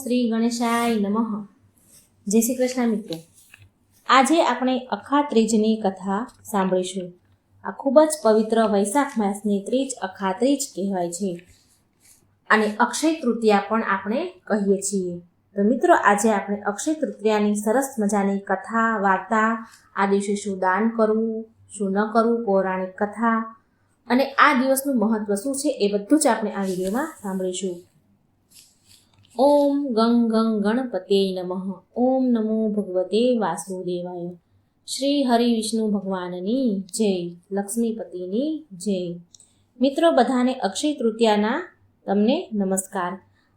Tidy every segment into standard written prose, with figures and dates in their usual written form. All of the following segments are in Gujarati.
શ્રી ગણેશાય નમઃ. જય શ્રી કૃષ્ણ મિત્રો. આજે આપણે અખા ત્રીજની કથા સાંભળીશું. આ ખૂબ જ પવિત્ર વૈશાખ માસની ત્રીજ અખા ત્રીજ કહેવાય છે અને અક્ષય તૃતીયા પણ આપણે કહીએ છીએ. તો મિત્રો, આજે આપણે અક્ષય તૃતીયાની સરસ મજાની કથા વાર્તા, આ દિવસે શું દાન કરવું, શું ન કરવું, પૌરાણિક કથા અને આ દિવસનું મહત્વ શું છે એ બધું જ આપણે આ વિડીયોમાં સાંભળીશું. ઓમ ગંગ ગંગ ગણપતે નમઃ. ઓમ નમો ભગવતે વાસુદેવાય. શ્રી હરિ વિષ્ણુ ભગવાનની જય. લક્ષ્મીપતિની જય. મિત્રો, બધાને અક્ષય તૃતીયાના તમને નમસ્કાર.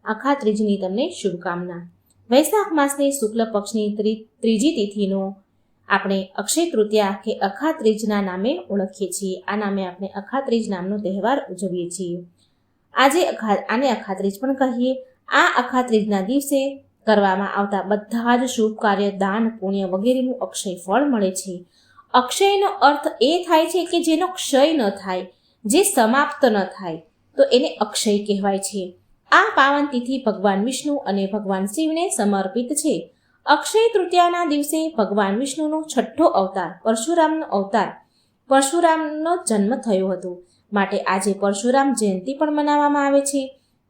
અખા ત્રીજની તમને શુભકામના. વૈશાખ માસની શુક્લ પક્ષની ત્રીજી તિથિનો આપણે અક્ષય તૃતીયા કે અખા ત્રીજના નામે ઓળખીએ છીએ. આ નામે આપણે અખા ત્રીજ નામનો તહેવાર ઉજવીએ છીએ. આને અખા ત્રીજ પણ કહીએ. આ અખા ત્રીજના દિવસે કરવામાં આવતા બધા જ શુભ કાર્ય, દાન, પુણ્ય વગેરેનું અક્ષય ફળ મળે છે. અક્ષયનો અર્થ એ થાય છે કે જેનો ક્ષય ન થાય, જે સમાપ્ત ન થાય, તો એને અક્ષય કહેવાય છે. આ પાવન તિથિ ભગવાન વિષ્ણુ અને ભગવાન શિવને સમર્પિત છે. અક્ષય તૃતીયાના દિવસે ભગવાન વિષ્ણુનો છઠ્ઠો અવતાર પરશુરામનો જન્મ થયો હતો. માટે આજે પરશુરામ જયંતિ પણ મનાવવામાં આવે છે.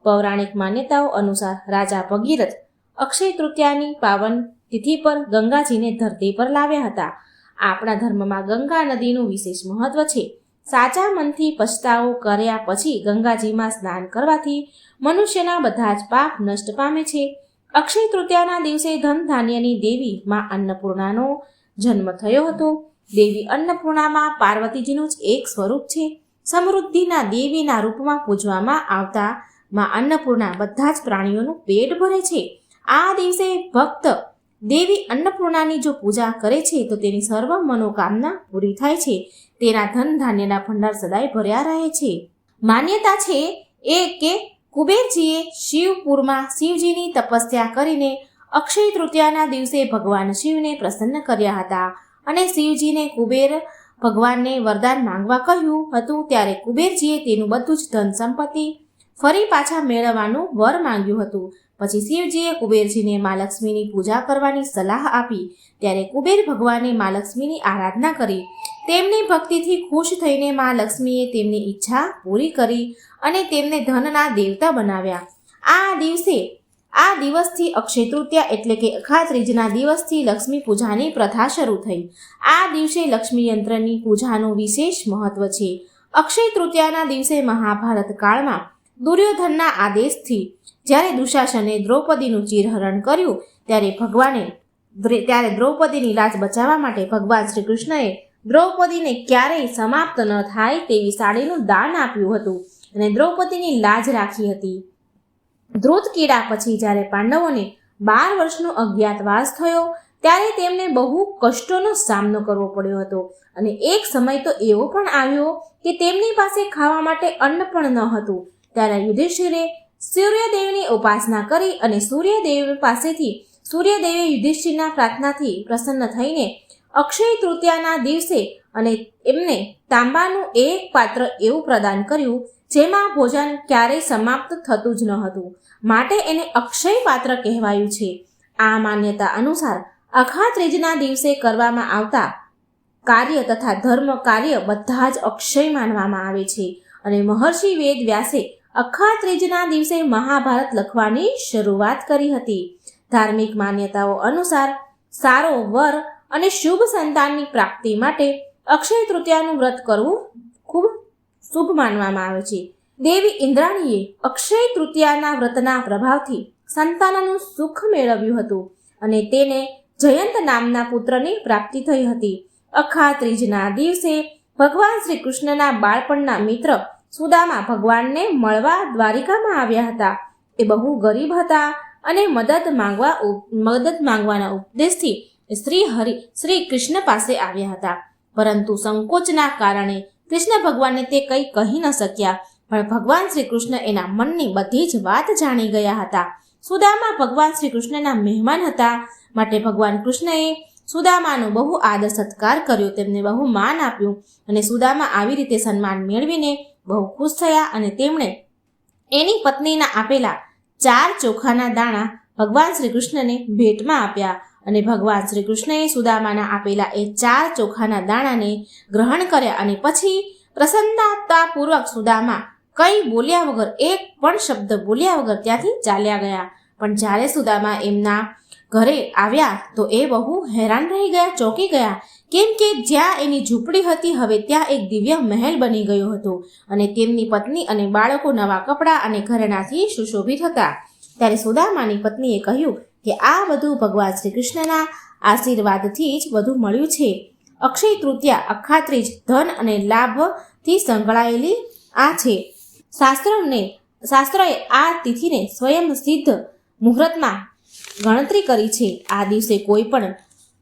પૌરાણિક માન્યતાઓ અનુસાર રાજા ભગીરથ અક્ષય તૃતીયાની પાવન તિથિ પર ગંગાજીને ધરતી પર લાવ્યા હતા. આપણા ધર્મમાં ગંગા નદીનું વિશેષ મહત્વ છે. સાચા મનથી પછતાવો કર્યા પછી ગંગાજીમાં સ્નાન કરવાથી મનુષ્યના બધા જ પાપ નષ્ટ પામે છે. અક્ષય તૃતીયાના દિવસે ધન ધાન્યની દેવી માં અન્નપૂર્ણાનો જન્મ થયો હતો. દેવી અન્નપૂર્ણામાં પાર્વતીજીનું જ એક સ્વરૂપ છે. સમૃદ્ધિના દેવીના રૂપમાં પૂજવામાં આવતા માં અન્નપૂર્ણા બધા જ પ્રાણીઓનું પેટ ભરે છે. આ દિવસે ભક્ત દેવી અન્નપૂર્ણાની જો પૂજા કરે છે તો તેની સર્વ મનોકામના પૂરી થાય છે. તેના ધન ધાન્યના ભંડાર સદાય ભર્યા રહે છે. માન્યતા છે એ કે કુબેરજીએ શિવપુરમાં શિવજીની તપસ્યા કરીને અક્ષય તૃતીયાના દિવસે ભગવાન શિવને પ્રસન્ન કર્યા હતા અને શિવજીને કુબેર ભગવાનને વરદાન માંગવા કહ્યું હતું. ત્યારે કુબેરજીએ તેનું બધું જ ધન સંપત્તિ ફરી પાછા મેળવવાનું વર માંગ્યું હતું. પછી શિવજીએ કુબેરજીને મા લક્ષ્મીની પૂજા કરવાની સલાહ આપી. ત્યારે કુબેર ભગવાને મા લક્ષ્મીની આરાધના કરી. તેમની ભક્તિથી ખુશ થઈને મા લક્ષ્મીએ તેમની ઈચ્છા પૂરી કરી અને તેમને ધનના દેવતા બનાવ્યા. આ દિવસથી અક્ષય તૃતીયા એટલે કે અખા ત્રીજના દિવસથી લક્ષ્મી પૂજાની પ્રથા શરૂ થઈ. આ દિવસે લક્ષ્મી યંત્રની પૂજાનું વિશેષ મહત્વ છે. અક્ષય તૃતીયાના દિવસે મહાભારત કાળમાં દુર્યોધનના આદેશથી જ્યારે દુશાસને દ્રૌપદીનું ચીરહરણ કર્યું ત્યારે દ્રૌપદીની લાજ બચાવવા માટે ભગવાન શ્રી કૃષ્ણએ દ્રૌપદીને ક્યારેય સમાપ્ત ન થાય તેવી સાડીનું દાન આપ્યું હતું અને દ્રૌપદીની લાજ રાખી હતી. ધ્રુત કીડા પછી જ્યારે પાંડવોને 12 વર્ષનો અજ્ઞાતવાસ થયો ત્યારે તેમને બહુ કષ્ટોનો સામનો કરવો પડ્યો હતો અને એક સમય તો એવો પણ આવ્યો કે તેમની પાસે ખાવા માટે અન્ન પણ ન હતું. ત્યારે યુધિષ્ઠિરે સૂર્યદેવની ઉપાસના કરી અને સૂર્યદેવે યુધિષ્ઠિરના પ્રાર્થનાથી પ્રસન્ન થઈને અક્ષય તૃતીયાના દિવસે અને એમને તાંબાનું એક પાત્ર એવું પ્રદાન કર્યું જેમાં ભોજન ક્યારેય સમાપ્ત થતું જ ન હતું. માટે એને અક્ષય પાત્ર કહેવાયું છે. આ માન્યતા અનુસાર અખા ત્રીજના દિવસે કરવામાં આવતા કાર્ય તથા ધર્મ કાર્ય બધા જ અક્ષય માનવામાં આવે છે અને મહર્ષિ વેદ વ્યાસે અખા ત્રીજના દિવસે મહાભારત લખવાની શરૂઆત કરી હતી. ધાર્મિક માન્યતાઓ અનુસાર સારો વર અને શુભ સંતાનની પ્રાપ્તિ માટે અક્ષય તૃતીયાનું વ્રત કરવું ખૂબ શુભ માનવામાં આવે છે. દેવી ઇન્દ્રાણીએ અક્ષય તૃતીયાના વ્રતના પ્રભાવથી સંતાનનું સુખ મેળવ્યું હતું અને તેને જયંત નામના પુત્રની પ્રાપ્તિ થઈ હતી. અખા ત્રીજના દિવસે ભગવાન શ્રી કૃષ્ણના બાળપણના મિત્ર સુદામા ભગવાનને મળવા દ્વારિકામાં આવ્યા હતા. એ બહુ ગરીબ હતા અને મદદ માંગવાના ઉપદેશથી શ્રી કૃષ્ણ પાસે આવ્યા હતા. પરંતુ સંકોચના કારણે કૃષ્ણ ભગવાનને તે કંઈ કહી ન શક્યા. પણ ભગવાન શ્રી કૃષ્ણ એના મનની બધી જ વાત જાણી ગયા હતા. સુદામા ભગવાન શ્રી કૃષ્ણના મહેમાન હતા. માટે ભગવાન કૃષ્ણએ સુદામાનો બહુ આદર સત્કાર કર્યો, તેમને બહુ માન આપ્યું અને સુદામા આવી રીતે સન્માન મેળવીને બહુ ખુશ થયા અને તેમણે એની પત્નીના આપેલા 4 ચોખાના દાણા ભગવાન શ્રી કૃષ્ણને ભેટમાં આપ્યા અને ભગવાન શ્રી કૃષ્ણએ સુદામાના આપેલા એ 4 ચોખાના દાણાને ગ્રહણ કર્યા અને પછી પ્રસન્નતાપૂર્વક સુદામા કંઈ બોલ્યા વગર, એક પણ શબ્દ બોલ્યા વગર ત્યાંથી ચાલ્યા ગયા. પણ જ્યારે સુદામા એમના ઘરે આવ્યા તો એ બહુ હેરાન રહી ગયા, ચોંકી ગયા, કેમ કે જ્યાં એની ઝૂંપડી હતી હવે ત્યાં એક દિવ્ય મહેલ બની ગયો હતો અને તેમની પત્ની અને બાળકો નવા કપડાં અને ઘરેણાથી સુશોભિત હતા. ત્યારે સુદામાની પત્નીએ કહ્યું કે આ બધું ભગવાન શ્રી કૃષ્ણના આશીર્વાદથી જ બધું મળ્યું છે. અક્ષય તૃતીયા અખાત્રીજ ધન અને લાભથી સંકળાયેલી આ છે. શાસ્ત્રોએ આ તિથિને સ્વયં સિદ્ધ મુહૂર્તમાં ગણતરી કરી છે. આ દિવસે કોઈ પણ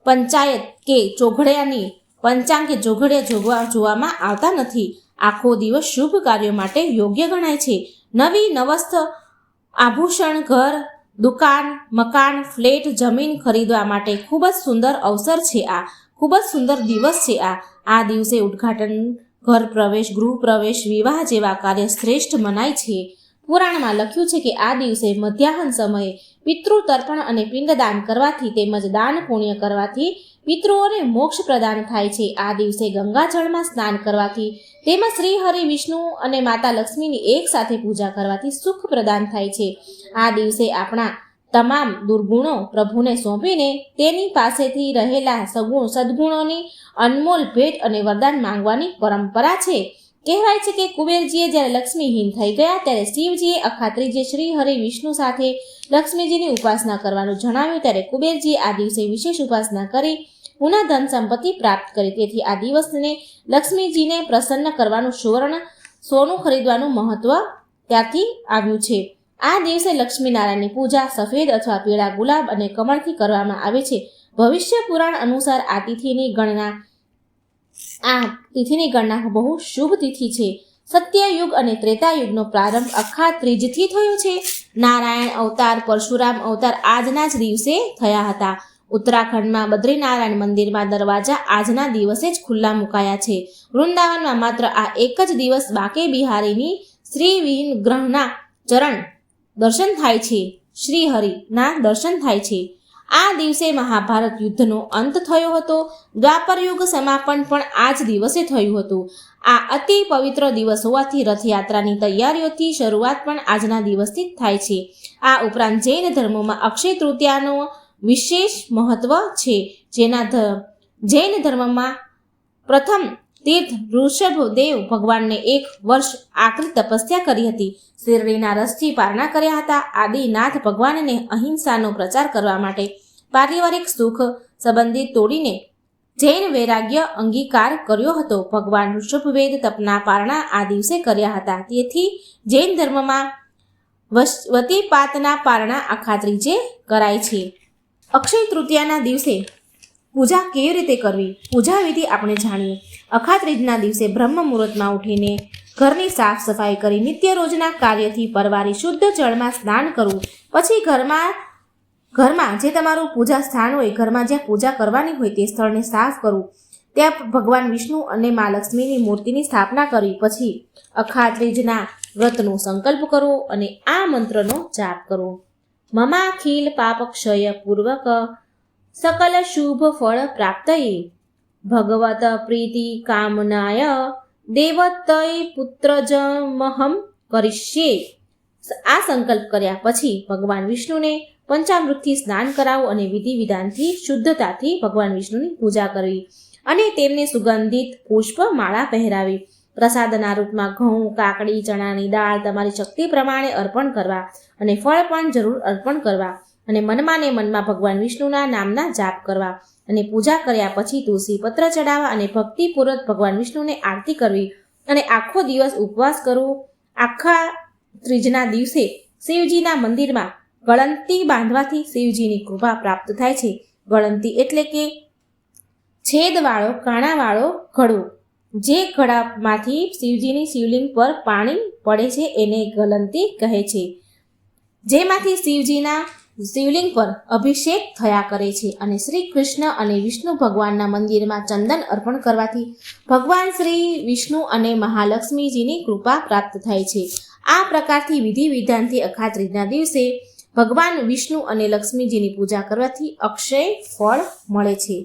પંચાયત કે ચોઘડિયાની પંચાંગ કે ચોઘડિયા જોવામાં આવતા નથી. આખો દિવસ શુભ કાર્યો માટે યોગ્ય ગણાય છે. નવી નવસ્થ આભૂષણ, ઘર, દુકાન, મકાન, ફ્લેટ, જમીન ખરીદવા માટે ખૂબ જ સુંદર અવસર છે. આ ખૂબ જ સુંદર દિવસ છે. આ દિવસે ઉદ્ઘાટન, ઘર પ્રવેશ, ગૃહ પ્રવેશ, વિવાહ જેવા કાર્ય શ્રેષ્ઠ મનાય છે. પુરાણમાં લખ્યું છે કે આ દિવસે મધ્યાહન સમયે પિતૃ તર્પણ અને પિંડદાન કરવાથી તેમજ દાન પુણ્ય કરવાથી પિતૃઓને મોક્ષ પ્રદાન થાય છે. આ દિવસે ગંગાજળમાં સ્નાન કરવાથી તેમજ શ્રી હરિ, વિષ્ણુ અને માતા લક્ષ્મીની એક સાથે પૂજા કરવાથી સુખ પ્રદાન થાય છે. આ દિવસે આપણા તમામ દુર્ગુણો પ્રભુને સોંપીને તેની પાસેથી રહેલા સદગુણોની અનમોલ ભેટ અને વરદાન માંગવાની પરંપરા છે. કહેવાય છે કે કુબેરજીએ જ્યારે લક્ષ્મીહીન થઈ ગયા ત્યારે શિવજીએ અખાત્રીજે શ્રી હરિ, વિષ્ણુ સાથે લક્ષ્મીજીની ઉપાસના કરવાનું જણાવ્યું. ત્યારે કુબેરજીએ આ દિવસે વિશેષ ઉપાસના કરી પુનઃ ધન સંપત્તિ પ્રાપ્ત કરી. તેથી આ દિવસને લક્ષ્મીજીને પ્રસન્ન કરવાનું સોનું ખરીદવાનું મહત્વ ત્યાંથી આવ્યું છે. આ દિવસે લક્ષ્મીનારાયણની પૂજા સફેદ અથવા પીળા ગુલાબ અને કમળથી કરવામાં આવે છે. ભવિષ્ય પુરાણ અનુસાર આ તિથિની ગણના બહુ શુભ તિથિ છે. સત્યયુગ અને ત્રેતાયુગનો પ્રારંભ અખાત્રીજથી થયો છે. નારાયણ અવતાર, પરશુરામ અવતાર આજના જ દિવસે થયા હતા. ઉત્તરાખંડમાં બદ્રીનારાયણ મંદિરમાં દરવાજા આજના દિવસે જ ખુલ્લા મુકાયા છે. વૃંદાવનમાં માત્ર આ એક જ દિવસ બાકે બિહારીની શ્રી વિગ્રહના ચરણ દર્શન થાય છે. શ્રી હરિના દર્શન થાય છે. આ દિવસે મહાભારત યુદ્ધનો અંત થયો હતો. દ્વાપર યુગ સમાપન પણ આ જ દિવસે થયું હતું. આ અતિ પવિત્ર દિવસ હોવાથી રથયાત્રાની તૈયારીઓથી શરૂઆત પણ આજના દિવસથી જ થાય છે. આ ઉપરાંત જૈન ધર્મોમાં અક્ષય તૃતીયાનો વિશેષ મહત્વ છે. જૈન ધર્મમાં પ્રથમ તીર્થ ઋષભદેવ ભગવાનને 1 વર્ષ આકરી તપસ્યા કરી હતી. શેરડીના રસથી પારણા કર્યા હતા. આદિનાથ ભગવાનને અહિંસાનો પ્રચાર કરવા માટે પારિવારિક સુખ સંબંધી તોડીને જૈન વૈરાગ્ય અંગીકાર કર્યો હતો. ભગવાન ઋષભવેદ તપના પારણા આ દિવસે કર્યા હતા. તેથી જૈન ધર્મમાં વતીપાતના પારણા અખાત્રીજે કરાય છે. અક્ષય તૃતીયાના દિવસે પૂજા કેવી રીતે કરવી? પૂજા વિધિ આપણે જાણીએ. અખાત્રીજના દિવસે બ્રહ્મ મુહૂર્તમાં ઉઠીને ઘરની સાફ સફાઈ કરી નિત્ય રોજના કાર્યથી પરવારી શુદ્ધ જળમાં સ્નાન કરવું. પછી ઘરમાં જે તમારું પૂજા સ્થાન હોય, ઘરમાં જ્યાં પૂજા કરવાની હોય તે સ્થળને સાફ કરવું. ત્યાં ભગવાન વિષ્ણુ અને મા લક્ષ્મીની મૂર્તિની સ્થાપના કરવી. પછી અખાત્રીજના વ્રતનો સંકલ્પ કરવો અને આ મંત્રનો જાપ કરવો. મમાખિલ પાપક્ષય પૂર્વક સકલ શુભ ફળ પ્રાપ્તયે ભગવત પ્રીતિ કામનાય દેવતય પુત્રજમહમ કરીષ્યે. આ સંકલ્પ કર્યા પછી ભગવાન વિષ્ણુને પંચામૃતથી સ્નાન કરાવવું અને વિધિ વિધાનથી શુદ્ધતાથી ભગવાન વિષ્ણુની પૂજા કરવી અને તેમને સુગંધિત પુષ્પ માળા પહેરાવી. પ્રસાદના રૂપમાં ઘઉં, કાકડી, ચણાની દાળ તમારી શક્તિ પ્રમાણે અર્પણ કરવા અને ફળ પણ જરૂર અર્પણ કરવા અને મનમાં ને મનમાં ભગવાન વિષ્ણુના નામના જાપ કરવા અને પૂજા કર્યા પછી તુલસી પત્ર ચડાવવા અને ભક્તિપૂર્વક ભગવાન વિષ્ણુને આરતી કરવી અને આખો દિવસ ઉપવાસ કરવો. આખા ત્રીજના દિવસે શિવજીના મંદિરમાં ગળંતી બાંધવાથી શિવજીની કૃપા પ્રાપ્ત થાય છે. ગળંતી એટલે કે છેદવાળો કાણાવાળો ઘડો. જે ઘડામાંથી શિવજીની શિવલિંગ પર પાણી પડે છે એને ગલંતી કહે છે. જેમાંથી શિવજીના શિવલિંગ પર અભિષેક થયા કરે છે અને શ્રી કૃષ્ણ અને વિષ્ણુ ભગવાનના મંદિરમાં ચંદન અર્પણ કરવાથી ભગવાન શ્રી વિષ્ણુ અને મહાલક્ષ્મીજીની કૃપા પ્રાપ્ત થાય છે. આ પ્રકારથી વિધિ વિધાનથી અખાત્રીજના દિવસે ભગવાન વિષ્ણુ અને લક્ષ્મીજીની પૂજા કરવાથી અક્ષય ફળ મળે છે.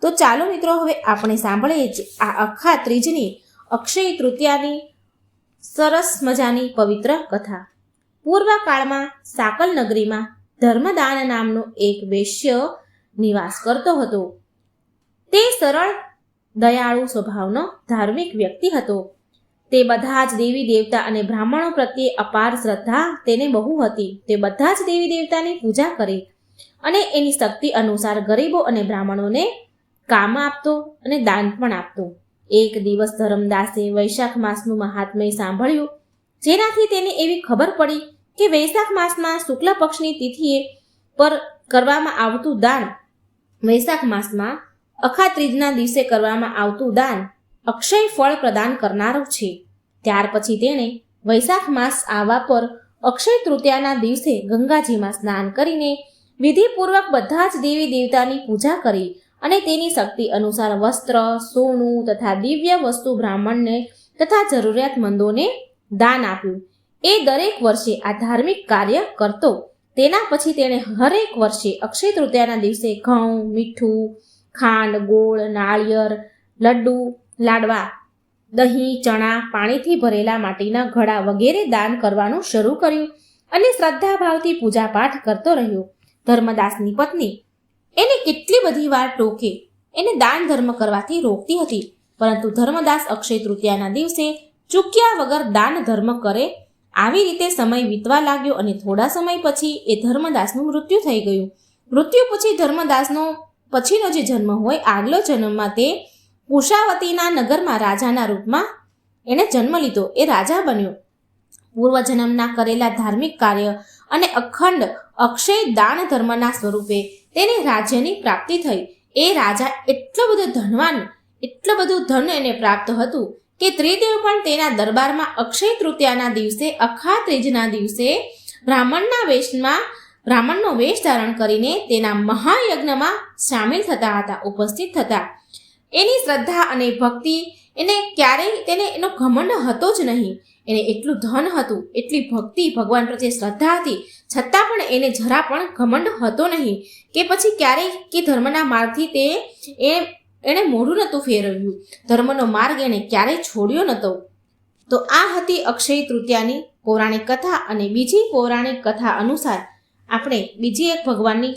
તો ચાલો મિત્રો, હવે આપણે સાંભળીએ જ આ અખા ત્રીજની અક્ષય તૃતીયાની સરસ મજાની પવિત્ર કથા. પૂર્વકાળમાં સાકલ નગરીમાં ધર્મદાન નામનો એક વૈશ્ય નિવાસ કરતો હતો. તે સરળ દયાળુ સ્વભાવનો ધાર્મિક વ્યક્તિ હતો. તે બધા જ દેવી દેવતા અને બ્રાહ્મણો પ્રત્યે અપાર શ્રદ્ધા તેને બહુ હતી. તે બધા જ દેવી દેવતાની પૂજા કરી અને એની શક્તિ અનુસાર ગરીબો અને બ્રાહ્મણોને કામ આપતો અને દાન પણ આપતો. એક દિવસ ધર્મદાસે વૈશાખ માસનું મહાત્મ્ય સાંભળ્યું, જેનાથી તેને એવી ખબર પડી કે વૈશાખ માસમાં શુક્લ પક્ષની તિથિએ પર કરવામાં આવતું દાન, વૈશાખ માસમાં અખા ત્રીજના દિવસે કરવામાં આવતું દાન અક્ષય ફળ પ્રદાન કરનારું છે. ત્યાર પછી તેણે વૈશાખ માસ આવવા પર અક્ષય તૃતીયાના દિવસે ગંગાજીમાં સ્નાન કરીને વિધિપૂર્વક બધા જ દેવી દેવતાની પૂજા કરી અને તેની શક્તિ અનુસાર વસ્ત્ર, સોનું તથા દિવ્ય વસ્તુ બ્રાહ્મણને તથા જરૂરિયાતમંદોને દાન આપ્યું. એ દરેક વર્ષે આ ધાર્મિક કાર્ય કરતો. તેના પછી તેણે હરેક વર્ષે અક્ષય તૃતીયાના દિવસે ઘઉં, મીઠું, ખાંડ, ગોળ, નાળિયેર, લડ્ડુ, લાડવા, દહીં, ચણા, પાણીથી ભરેલા માટીના ઘડા વગેરે દાન કરવાનું શરૂ કર્યું અને શ્રદ્ધાભાવથી પૂજાપાઠ કરતો રહ્યો. ધર્મદાસની પત્ની એને કેટલી બધી વાર ટોકે, એને દાન ધર્મ કરવાથી રોકતી હતી, પરંતુ ધર્મદાસ અક્ષય તૃતીયાના દિવસે ચૂક્યા વગર દાન ધર્મ કરે. આવી રીતે સમય વીતવા લાગ્યો અને થોડા સમય પછી એ ધર્મદાસનું મૃત્યુ થઈ ગયું. મૃત્યુ પછી ધર્મદાસનો પછીનો જે જન્મ હોય, આગલો જન્મમાં તે કુશાવતીના નગરમાં રાજાના રૂપમાં એણે જન્મ લીધો. એ રાજા બન્યો. પૂર્વજન્મના કરેલા ધાર્મિક કાર્ય અને અખંડ અક્ષય દાન ધર્મના સ્વરૂપે તેને રાજ્યની પ્રાપ્તિ થઈ. એ રાજા એટલો બધો ધનવાન, એટલું બધું ધન એને પ્રાપ્ત હતું કે ત્રિદેવ પણ તેના દરબારમાં અક્ષય તૃતીયાના દિવસે, અખા ત્રીજના દિવસે બ્રાહ્મણનો વેશ ધારણ કરીને તેના મહાયજ્ઞમાં સામેલ થતા હતા, ઉપસ્થિત થતા. એની શ્રદ્ધા અને ભક્તિ એને ક્યારેય તેને એનો ઘમંડ હતો જ નહીં. એને એટલું ધન હતું, એટલી ભક્તિ, ભગવાન પ્રત્યે શ્રદ્ધા હતી, છતાં પણ એને જરા પણ ઘમંડ હતો નહીં કે પછી ક્યારેય કે ધર્મના માર્ગથી એણે મોઢું નહોતું ફેરવ્યું. ધર્મનો માર્ગ એણે ક્યારેય છોડ્યો નહોતો. તો આ હતી અક્ષય તૃતીયાની પૌરાણિક કથા. અને બીજી પૌરાણિક કથા અનુસાર આપણે બીજી એક ભગવાનની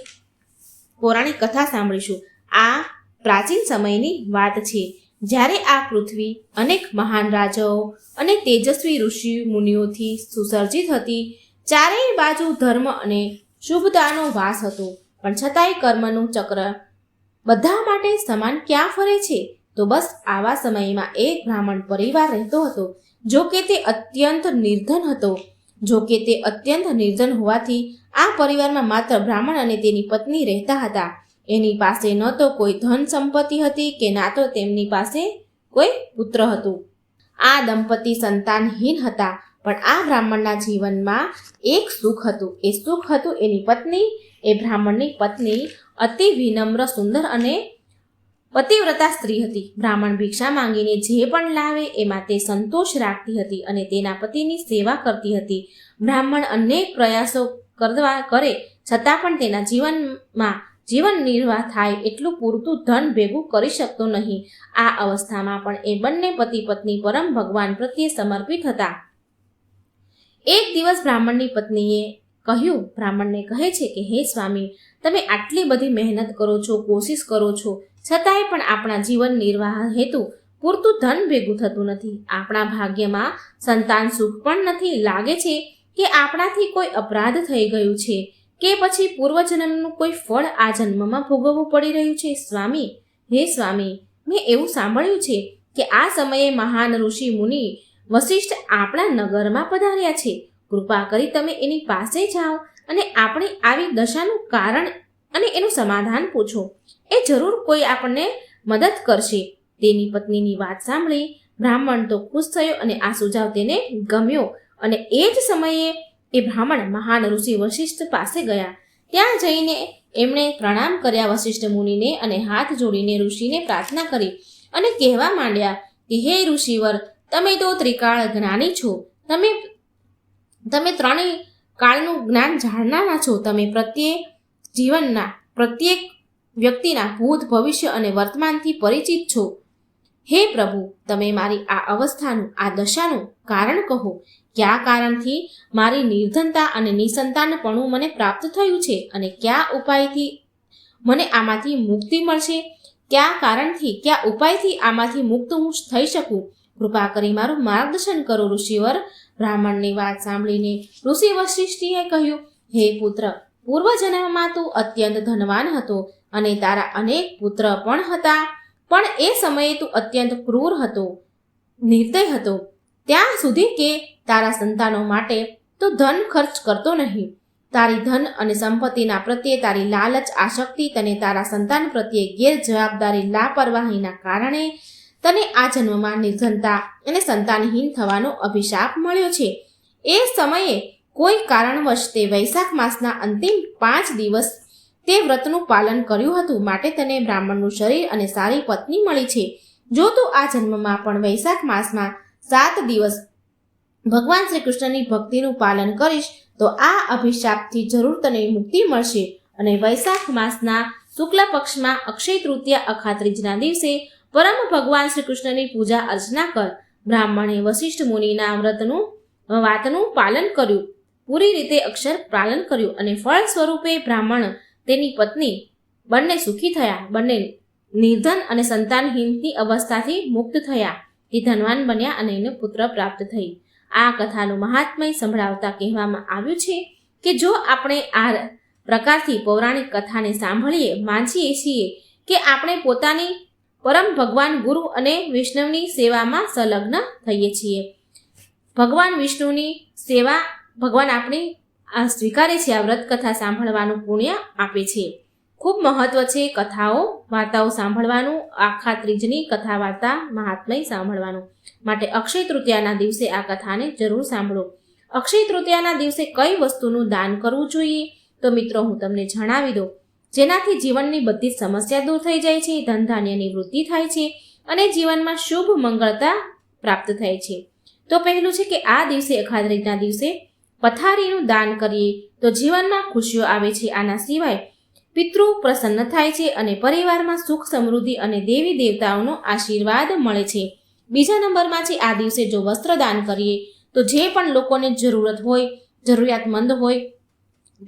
પૌરાણિક કથા સાંભળીશું. આ પ્રાચીન સમયની વાત છે, જ્યારે આ પૃથ્વી અનેક મહાન રાજાઓ અને તેજસ્વી ઋષિ મુનિઓથી સુસર્જિત હતી. ચારેય બાજુ ધર્મ અને શુભતાનો વાસ હતો, પણ છતાંય કર્મનું ચક્ર બધા માટે સમાન ક્યાં ફરે છે? તો બસ આવા સમયમાં એક બ્રાહ્મણ પરિવાર રહેતો હતો. જો કે તે અત્યંત નિર્ધન હોવાથી આ પરિવારમાં માત્ર બ્રાહ્મણ અને તેની પત્ની રહેતા હતા. એની પાસે ન તો કોઈ ધન સંપત્તિ હતી કે ના તો તેમની પાસે કોઈ પુત્ર હતું. આ દંપતી સંતાનહીન હતા. પણ આ બ્રાહ્મણના જીવનમાં એક સુખ હતું. એ સુખ હતું એની પત્ની. એ બ્રાહ્મણની પત્ની અતિ વિનમ્ર, સુંદર અને પતિવ્રતા સ્ત્રી હતી. બ્રાહ્મણ ભિક્ષા માંગીને જે પણ લાવે એમાં તે સંતોષ રાખતી હતી અને તેના પતિની સેવા કરતી હતી. બ્રાહ્મણ અનેક પ્રયાસો કરે છતાં પણ તેના જીવન નિર્વાહ થાય એટલું પૂરતું ધન ભેગું કરી શકતો નહીં. આ અવસ્થામાં પણ એ બંને પતિ પત્ની પરમ ભગવાન પ્રત્યે સમર્પિત હતા. એક દિવસ બ્રાહ્મણની પત્નીએ બ્રાહ્મણને કહે છે કે હે સ્વામી, તમે આટલી બધી મહેનત કરો છો, કોશિશ કરો છો, છતાંય પણ આપણા જીવન નિર્વાહ હેતુ પૂરતું ધન ભેગું થતું નથી. આપણા ભાગ્યમાં સંતાન સુખ પણ નથી. લાગે છે કે આપણાથી કોઈ અપરાધ થઈ ગયું છે કે પછી પૂર્વજન્મનું કોઈ ફળ આ જન્મમાં ભોગવવું પડી રહ્યું છે. સ્વામી, હે સ્વામી, મેં એવું સાંભળ્યું છે કે આ સમયે મહાન ઋષિ મુનિ વશિષ્ઠ આપણા નગરમાં પધાર્યા છે. કૃપા કરી તમે એની પાસે જાઓ અને આપણી આવી દશાનું કારણ અને એનું સમાધાન પૂછો. એ જરૂર કોઈ આપણને મદદ કરશે. તેની પત્નીની વાત સાંભળી બ્રાહ્મણ તો ખુશ થયો અને આ સુઝાવ તેને ગમ્યો. અને એ જ સમયે એ બ્રાહ્મણ મહાન ઋષિ વશિષ્ઠ પાસે ગયા. ત્યાં જઈને એમણે પ્રણામ કર્યા વશિષ્ઠ મુનિને અને હાથ જોડીને ઋષિને પ્રાર્થના કરી અને કહેવા માંડ્યા કે હે ઋષિવર, તમે તો ત્રિકાળ જ્ઞાની છો. તમે કાળનું જ્ઞાન જાણનારા છો. તમે જીવનના પ્રત્યેક વ્યક્તિના ભૂત, ભવિષ્ય અને વર્તમાનથી પરિચિત છો. હે પ્રભુ, તમે મારી આ અવસ્થાનું, આ દશાનું કારણ કહો. કયા કારણથી મારી નિર્ધનતા અને નિસંતાનપણું મને પ્રાપ્ત થયું છે અને કયા ઉપાયથી મને આમાંથી મુક્તિ મળશે? કયા કારણથી, કયા ઉપાયથી આમાંથી મુક્ત હું થઈ શકું? કૃપા કરી મારું માર્ગદર્શન કરો. ઋષિવર બ્રાહ્મણની વાત સાંભળીને ઋષિ વશિષ્ઠીએ કહ્યું, હે પુત્ર, પૂર્વજન્મમાં તું અત્યંત ધનવાન હતો અને તારા અનેક પુત્ર પણ હતા, પણ એ સમયે તું અત્યંત ક્રૂર હતો, નિર્દય હતો, ત્યાં સુધી કે તારા સંતાનો માટે તું ધન ખર્ચ કરતો નહીં. તારી ધન અને સંપત્તિના પ્રત્યે તારી લાલચ, આસક્તિ તને તારા સંતાન પ્રત્યે ગેરજવાબદારી, લાપરવાહીના કારણે તને આ જન્મમાં નિર્ધનતા અને સંતાનહીન થવાનો અભિશાપ મળ્યો છે. એ સમયે કોઈ કારણવશ તે વૈશાખ માસના અંતિમ 5 દિવસ તે વ્રતનું પાલન કર્યું હતું, માટે તને બ્રાહ્મણનું શરીર અને સારી પત્ની મળી છે. જો તું આ જન્મમાં પણ વૈશાખ માસમાં 7 દિવસ ભગવાન શ્રી કૃષ્ણની ભક્તિનું પાલન કરીશ તો આ અભિશાપથી જરૂર તને મુક્તિ મળશે. અને વૈશાખ માસના શુક્લ પક્ષમાં અક્ષય તૃતીયા અખાત્રીજના દિવસે પરમ ભગવાન શ્રી કૃષ્ણની પૂજા અર્ચના કર. બ્રાહ્મણે વશિષ્ઠ મુનિના વાતનું પાલન કર્યું, પૂરી રીતે અક્ષર પાલન કર્યું અને ફળ સ્વરૂપે બ્રાહ્મણ, તેની પત્ની બંને સુખી થયા. બંને નિર્ધન અને સંતાનહીનની અવસ્થાથી મુક્ત થયા. તે ધનવાન બન્યા અને એને પુત્ર પ્રાપ્ત થઈ. આ કથાનું મહાત્મય સંભળાવતા કહેવામાં આવ્યું છે કે જો આપણે આ પ્રકારથી પૌરાણિક કથાને સાંભળીએ, માનીએ છીએ કે આપણે પોતાની પરમ ભગવાન ગુરુ અને વિષ્ણુની સેવામાં સંલગ્ન થઈએ છીએ. ભગવાન વિષ્ણુની સેવા ભગવાન આપણી સ્વીકારે છે. આ વ્રત કથા સાંભળવાનું પુણ્ય આપે છે. ખૂબ મહત્વ છે કથાઓ, વાર્તાઓ સાંભળવાનું, આખા ત્રીજની કથા વાર્તા મહાત્મય સાંભળવાનું. માટે અક્ષય તૃતીયાના દિવસે આ કથાને જરૂર સાંભળો. અક્ષય તૃતીયાના દિવસે કઈ વસ્તુનું દાન કરવું જોઈએ? તો મિત્રો, હું તમને જણાવી દઉં, જેનાથી જીવનની બધી જ સમસ્યા દૂર થઈ જાય છે, ધન ધાન્યની વૃદ્ધિ થાય છે અને જીવનમાં શુભ મંગળતા પ્રાપ્ત થાય છે. તો પહેલું છે કે આ દિવસે, અખાત્રીજના દિવસે પથારીનું દાન કરીએ તો જીવનમાં ખુશીઓ આવે છે. આના સિવાય પિતૃ પ્રસન્ન થાય છે અને પરિવારમાં સુખ, સમૃદ્ધિ અને દેવી દેવતાઓનો આશીર્વાદ મળે છે. બીજા નંબરમાં છે આ દિવસે જો વસ્ત્ર દાન કરીએ તો જે પણ લોકોને જરૂરિયાતમંદ હોય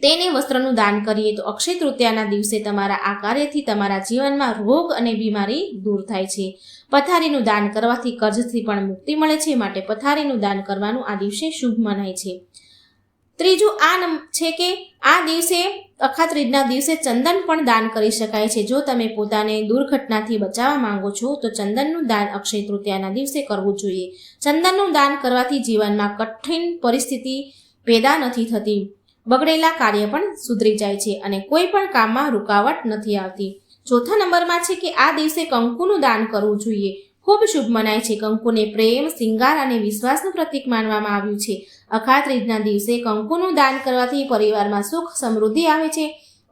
તેને વસ્ત્રનું દાન કરીએ તો અક્ષય તૃતીયાના દિવસે તમારા આ કાર્યથી તમારા જીવનમાં રોગ અને બીમારી દૂર થાય છે. પથારીનું દાન કરવાથી કર્જથી પણ મુક્તિ મળે છે, માટે પથારીનું દાન કરવાનું આ દિવસે શુભ મનાય છે. ત્રીજું છે કે આ દિવસે, અખાત્રીજના દિવસે ચંદન પણ દાન કરી શકાય છે. જો તમે પોતાને દુર્ઘટનાથી બચાવવા માંગો છો તો ચંદનનું દાન અક્ષય તૃતીયાના દિવસે કરવું જોઈએ. ચંદનનું દાન કરવાથી જીવનમાં કઠિન પરિસ્થિતિ પેદા નથી થતી, બગડેલા કાર્ય પણ સુધરી જાય છે અને કોઈ પણ કામમાં રૂકાવટ નથી આવતી. ચોથા નંબરમાં છે કે આ દિવસે કંકુનું દાન કરવું જોઈએ. ખૂબ શુભ મનાય છે. કંકુને પ્રેમ, શિંગાર અને વિશ્વાસનું પ્રતીક માનવામાં આવ્યું છે. અખાત્રીજના દિવસે કંકુનું દાન કરવાથી પરિવારમાં સુખ, સમૃદ્ધિ આવે છે,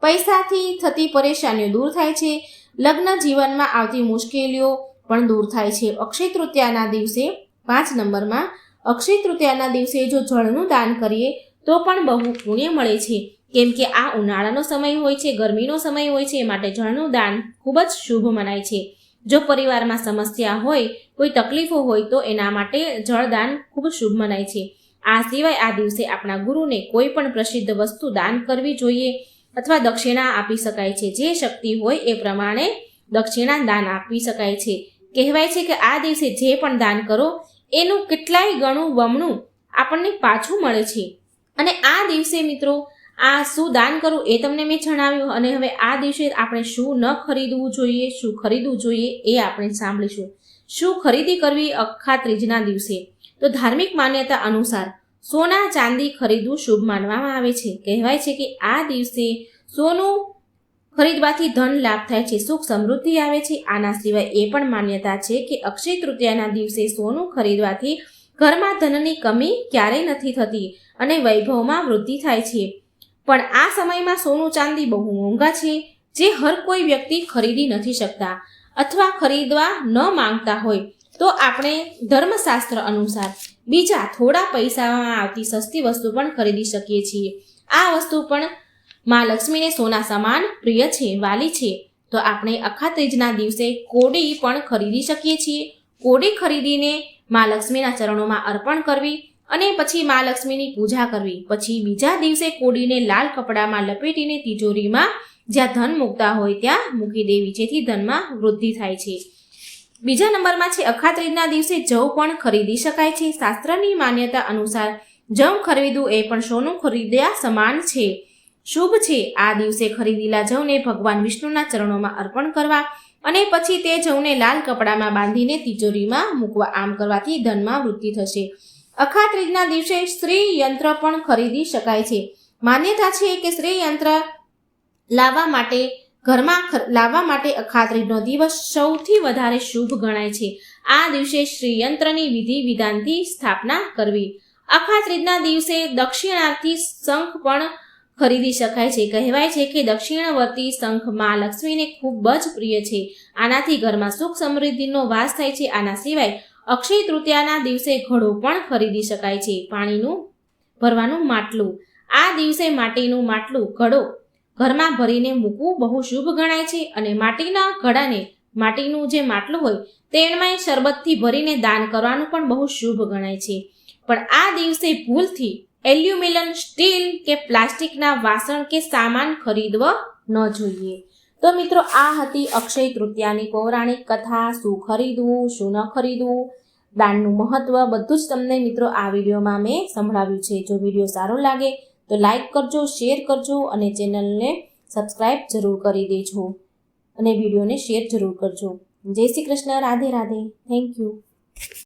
પૈસાથી થતી પરેશાનીઓ દૂર થાય છે, લગ્ન જીવનમાં આવતી મુશ્કેલીઓ પણ દૂર થાય છે. અક્ષય તૃતીયાના દિવસે 5 નંબરમાં, અક્ષય તૃતીયાના દિવસે જો જળનું દાન કરીએ તો પણ બહુ પુણ્ય મળે છે, કેમ કે આ ઉનાળાનો સમય હોય છે, ગરમીનો સમય હોય છે, માટે જળનું દાન ખૂબ જ શુભ મનાય છે. જો પરિવારમાં સમસ્યા હોય, કોઈ તકલીફો હોય તો એના માટે જળદાન ખૂબ શુભ મનાય છે. આ સિવાય આ દિવસે આપણા ગુરુને કોઈ પણ પ્રસિદ્ધ વસ્તુ દાન કરવી જોઈએ અથવા દક્ષિણા આપી શકાય છે. જે શક્તિ હોય એ પ્રમાણે દક્ષિણા દાન આપી શકાય છે. કહેવાય છે કે આ દિવસે જે પણ દાન કરો એનું કેટલાય ગણું બમણું આપણને પાછું મળે છે. અને આ દિવસે મિત્રો, આ શું દાન કરવું એ તમને મેં જણાવ્યું. અને હવે આ દિવસે આપણે શું ન ખરીદવું જોઈએ, શું ખરીદવું જોઈએ એ આપણે સાંભળીશું. શું ખરીદી કરવી અખાત્રીજના દિવસે? તો ધાર્મિક માન્યતા અનુસાર સોના, ચાંદી ખરીદવું શુભ માનવામાં આવે છે. કહેવાય છે કે આ દિવસે સોનું ખરીદવાથી ધન લાભ થાય છે, સુખ સમૃદ્ધિ આવે છે. આના સિવાય એ પણ માન્યતા છે કે અક્ષય તૃતીયાના દિવસે સોનું ખરીદવાથી ઘરમાં ધનની કમી ક્યારેય નથી થતી અને વૈભવમાં વૃદ્ધિ થાય છે. પણ આ સમયમાં સોનું, ચાંદી બહુ મોંઘા છે, જે હર કોઈ વ્યક્તિ ખરીદી નથી શકતા અથવા ખરીદવા ન માંગતા હોય. તો આપણે ધર્મશાસ્ત્ર અનુસાર બીજા થોડા પૈસામાં આવતી સસ્તી વસ્તુ પણ ખરીદી શકીએ છીએ. આ વસ્તુ પણ માં લક્ષ્મીને સોના સમાન પ્રિય છે, વાલી છે. તો આપણે અખા ત્રીજના દિવસે કોડી પણ ખરીદી શકીએ છીએ. કોડી ખરીદીને માં લક્ષ્મીના ચરણોમાં અર્પણ કરવી અને પછી માં લક્ષ્મીની પૂજા કરવી. પછી બીજા દિવસે કોડીને લાલ કપડામાં લપેટીને તિજોરીમાં જ્યાં ધન મૂકતા હોય ત્યાં મૂકી દેવી, જેથી ધનમાં વૃદ્ધિ થાય છે. બીજા નંબરમાં છે અખા ત્રીજના દિવસે જવ પણ ખરીદી શકાય છે. શાસ્ત્રની માન્યતા અનુસાર જવ ખરીદવું એ પણ સોનું ખરીદ્યા સમાન છે, શુભ છે. આ દિવસે ખરીદેલા જવને ભગવાન વિષ્ણુના ચરણોમાં અર્પણ કરવા અને પછી તે જવને લાલ કપડામાં બાંધીને તિજોરીમાં મૂકવા. આમ કરવાથી ધનમાં વૃદ્ધિ થશે. અખા ત્રીજના દિવસે શ્રી યંત્ર પણ ખરીદી શકાય છે. માન્યતા છે કે શ્રી યંત્ર લાવવા માટે અખા ત્રીજનો દિવસ સૌથી વધારે શુભ ગણાય છે. આ દિવસે શ્રી યંત્રની વિધિ વિધાનથી સ્થાપના કરવી. અખા ત્રીજના દિવસે દક્ષિણાર્થી શંખ પણ ખરીદી શકાય છે. કહેવાય છે કે દક્ષિણવર્તી શંખ માં લક્ષ્મીને ખૂબ જ પ્રિય છે. આનાથી ઘરમાં સુખ સમૃદ્ધિનો વાસ થાય છે. આના સિવાય અક્ષય તૃતીયાના દિવસે ઘડો પણ ખરીદી શકાય છે. પાણીનું ભરવાનું માટલું. આ દિવસે માટીનું માટલું, ઘડો ઘરમાં ભરીને મૂકવું બહુ શુભ ગણાય છે. અને માટીના ઘડાને, માટીનું જે માટલું હોય તેમાં શરબતથી ભરીને દાન કરવાનું પણ બહુ શુભ ગણાય છે. પણ આ દિવસે ભૂલથી એલ્યુમિનિયમ, સ્ટીલ કે પ્લાસ્ટિકના વાસણ કે સામાન ખરીદવો ન જોઈએ. તો મિત્રો, આ હતી અક્ષય તૃતીયાની પૌરાણિક કથા. શું ખરીદવું, શું ન ખરીદવું, દાનનું મહત્વ, બધું જ તમને મિત્રો આ વિડીયોમાં મેં સંભળાવ્યું છે. જો વિડીયો સારો લાગે તો લાઈક કરજો, શેર કરજો અને ચેનલને સબસ્ક્રાઈબ જરૂર કરી દેજો અને વિડીયોને શેર જરૂર કરજો. જય શ્રી કૃષ્ણ. રાધે રાધે. Thank you.